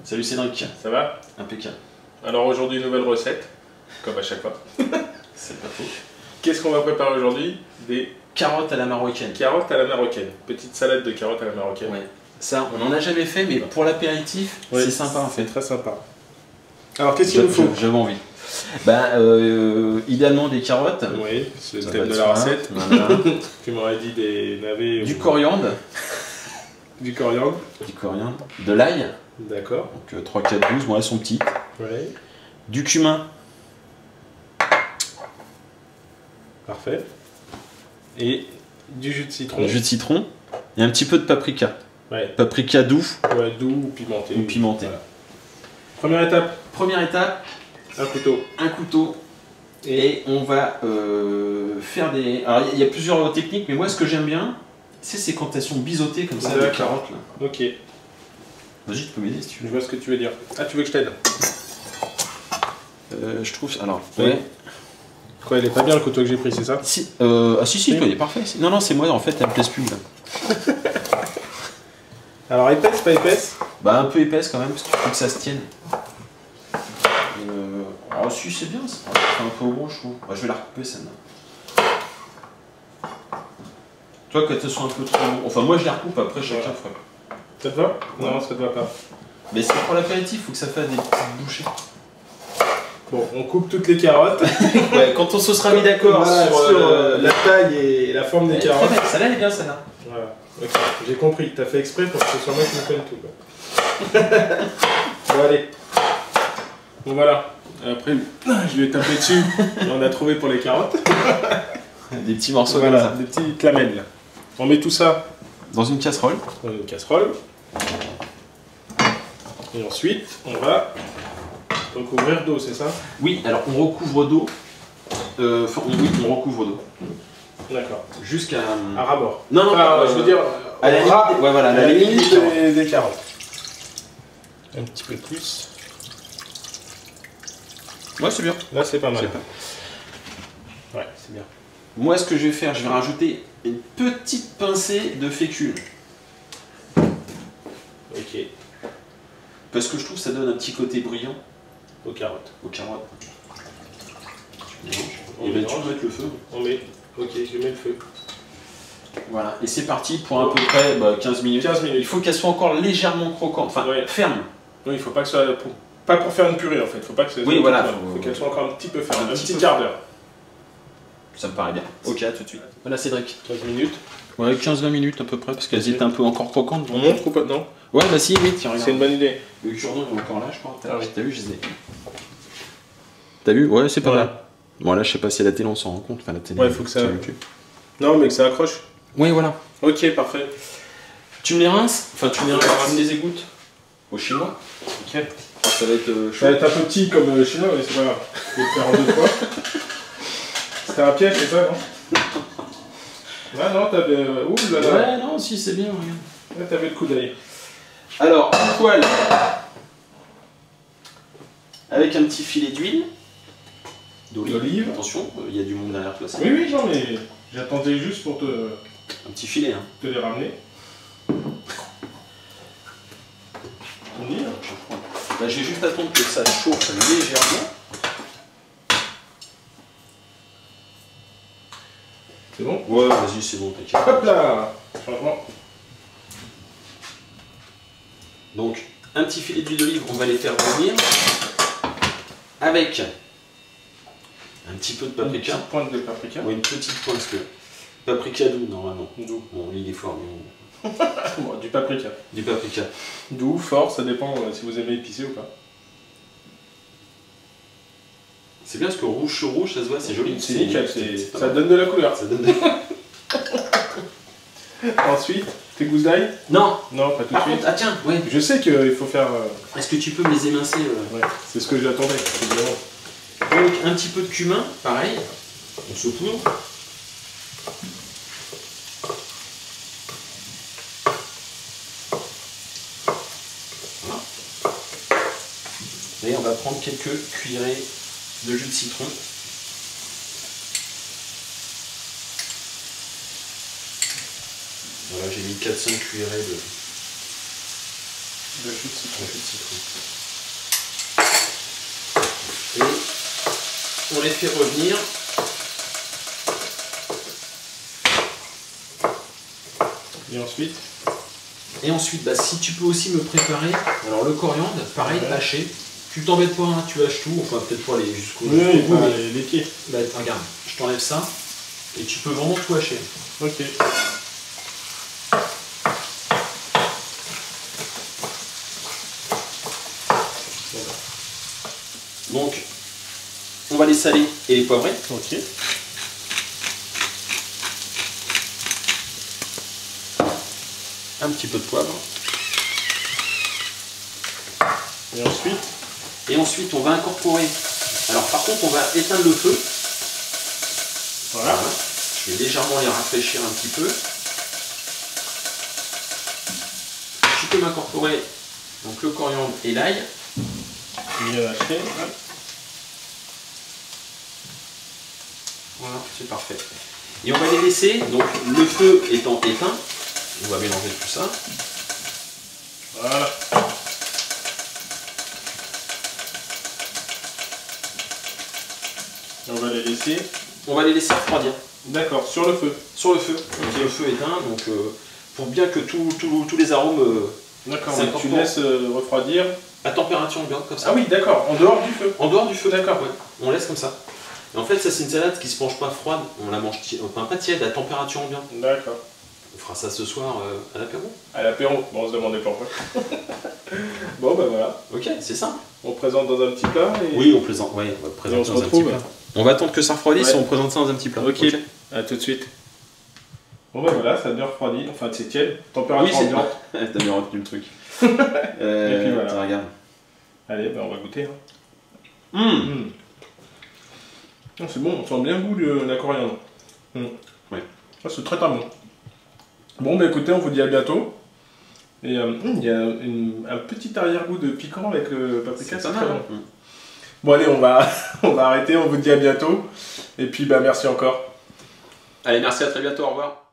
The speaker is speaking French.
Salut Cédric. Ça va? Impeccable. Alors aujourd'hui, nouvelle recette, comme à chaque fois. C'est pas faux. Qu'est-ce qu'on va préparer aujourd'hui? Des carottes à la marocaine. carottes à la marocaine. Petite salade de carottes à la marocaine. Ouais. Ça, on n'en a jamais fait, mais pour l'apéritif, Ouais, c'est sympa en fait. C'est très sympa. Alors qu'est-ce qu'il nous faut? J'avais envie. Idéalement des carottes. Oui, c'est le Ça thème va de de la soi. recette. Voilà. Tu m'aurais dit des navets. Du coriandre. Du coriandre. Du coriandre. De l'ail. D'accord. Donc 3, 4, 12, bon elles sont petites. Ouais. Du cumin. Parfait. Et du jus de citron. Du jus de citron. Et un petit peu de paprika. Ouais. Paprika doux. Ouais, doux ou pimenté. Ou pimenté. Voilà. Première étape. Première étape, Un couteau. un couteau. Et on va faire des... Alors il y a plusieurs techniques, mais moi ce que j'aime bien, c'est quand elles sont biseautées comme ça, les D'accord. carottes là. Ok. Vas-y, tu peux m'aider si tu Je veux. vois ce que tu veux dire. Ah, tu veux que je t'aide? Je trouve... Alors, Oui. ouais. Quoi, il est pas bien le couteau que j'ai pris, c'est ça? Si, si, il est parfait. Non, non, c'est moi, en fait, elle me plaise plus. Là. Alors épaisse, pas épaisse? Bah, un peu épaisse quand même, parce qu'il faut que ça se tienne. Ah, si, c'est bien, ça fait un peu gros, je trouve. Bah, je vais la recouper, celle-là. Toi, quand elles sont un peu trop... Enfin, moi, je les recoupe, après, chacun fera. Ça te va? Non, ça te va pas. Mais c'est pour l'apéritif, il faut que ça fasse des petites bouchées. Bon, on coupe toutes les carottes. Ouais, quand on se sera mis d'accord Voilà, sur, la taille et la forme des carottes. Celle-là, elle est bien, celle-là. Voilà, ok. J'ai compris, t'as fait exprès pour que ce soit moi qui me connais tout. Quoi. Bon, allez. Bon, voilà. Après, je lui ai tapé dessus. Et on a trouvé pour les carottes. Des petits morceaux Voilà, comme ça. des petites lamelles. On met tout ça Dans une casserole. dans une casserole. Et ensuite, on va recouvrir d'eau, c'est ça? Oui, alors on recouvre d'eau. Enfin, oui, on recouvre d'eau. D'accord. Jusqu'à... À ras-bord. Non, non, Enfin, je veux dire, à la au ras- limite, ouais, voilà, à la limite des carottes. des carottes. Un petit peu plus. Ouais, c'est bien. Là, c'est pas mal. C'est pas- Ouais, c'est bien. Moi, ce que je vais faire, je vais rajouter une petite pincée de fécule. Ok. Parce que je trouve que ça donne un petit côté brillant Aux carottes. aux carottes. Tu mélanges. On Et ben, tu mélange. peux mettre le feu. On met. Ok, je mets le feu. Voilà, et c'est parti pour à peu près 15 minutes. 15 minutes. Il faut qu'elle soit encore légèrement croquante, enfin Ouais. ferme. Oui, il faut pas que ce soit pas pour faire une purée en fait. Faut pas que ce soit Oui, voilà, faut qu'elle soit encore un petit peu ferme. un Un petit petit peu quart d'heure. Ça me paraît bien. Ok, à tout de suite. Voilà Cédric. 15 minutes. Ouais, 15-20 minutes à peu près, parce qu'elles étaient un peu encore croquantes. On montre ou pas? Non. Ouais, bah si, oui, tiens, regarde. C'est une bonne idée. Le cure-dent est encore là, je crois. Ah oui. T'as vu, je les ai. T'as vu? Ouais, c'est pas Voilà. mal. Bon, là, je sais pas si à la télé on s'en rend compte. Enfin, la télé. Ouais, faut que ça- sur YouTube. Non, mais que ça accroche. Oui, voilà. Ok, parfait. Tu me les rinces? Enfin, tu me les égouttes au chinois. Ok. Ça va être Ça chaud. va être un peu petit comme le chinois, mais c'est pas grave. Je vais le faire en 2 fois. C'était un piège, c'est ça, non? Ah non, t'avais. Ouh là là. Ouais, non, si, c'est bien, regarde. Là, t'avais le coup d'œil. Alors, une poêle avec un petit filet d'huile. D'olive. Attention, il y a du monde derrière toi. Oui, oui, non, mais j'attendais juste pour Un petit filet, hein. te les ramener. On y est, hein. Bah, je vais juste attendre que ça chauffe légèrement. C'est bon? Ouais, vas-y, c'est bon, t'inquiète. Hop là! Changement. Donc, un petit filet d'huile d'olive, on va les faire revenir avec un petit peu de Une paprika. petite pointe de paprika. Ouais, une petite pointe, parce que paprika doux, normalement. Doux. Bon, il est fort, mais Bon, du paprika. du paprika. Doux, fort, ça dépend si vous aimez épicé ou pas. C'est bien parce que rouge sur rouge, ça se voit, c'est joli. C'est nickel, pas ça mal. donne de la couleur. Ça donne de... Ensuite, tes gousses d'ail? Non, Non, pas tout de par suite. contre, ah tiens, ouais. Je sais qu'il faut faire. Est-ce que tu peux me les émincer Ouais, c'est ce que j'attendais, évidemment. Donc, un petit peu de cumin, pareil. On saupoudre. Voilà. Et on va prendre quelques cuillerées de jus de citron. Voilà, j'ai mis 400 cuillerées De jus de citron. Et on les fait revenir. Et ensuite, bah, si tu peux aussi me préparer, alors le coriandre, pareil, haché. Tu t'embêtes pas, hein, tu haches tout, enfin peut-être pas les jusqu'au bout, mais les pieds. Bah, regarde, je t'enlève ça et tu peux vraiment tout hacher. Ok. Donc, on va les saler et les poivrer. Ok. Un petit peu de poivre. Et ensuite, on va incorporer. Alors, par contre, on va éteindre le feu. Voilà. Je vais légèrement les rafraîchir un petit peu. Tu peux m'incorporer donc le coriandre et l'ail. Bien haché. Voilà, c'est parfait. Et on va les laisser, donc le feu étant éteint, on va mélanger tout ça. Voilà. On va les laisser. On va les laisser refroidir. D'accord, sur le feu. Sur le feu. Okay. Le feu éteint, donc pour bien que tous les arômes. D'accord, tu laisses refroidir. À température ambiante, comme ça. Ah oui, d'accord, en dehors du feu. En dehors du feu, d'accord, ouais. On laisse comme ça. Et en fait, ça, c'est une salade qui se mange pas froide, on la mange enfin, pas tiède, à température ambiante. D'accord. On fera ça ce soir à l'apéro. À l'apéro, bon, on se demandait pourquoi. Bon, bah voilà. Ok, c'est ça. On présente dans un petit plat et... Oui, on présente, ouais, on va présenter dans un petit plat. On va attendre que ça refroidisse et on présente ça dans un petit plat. Ok, à tout de suite. Bon, bah voilà, ça a bien refroidi, enfin c'est tiède, température ambiante. T'as bien retenu le truc. Et puis voilà. Regarde. Allez, bah on va goûter. Hein. Oh, c'est bon, on sent bien le goût de la coriandre. Ouais. Ça, c'est très bon. Bon, bah écoutez, on vous dit à bientôt. Et il y a un petit arrière-goût de piquant avec le paprika, c'est très bon. Bon, allez, on va arrêter, on vous dit à bientôt. Et puis, bah merci encore. Allez, merci, à très bientôt, au revoir.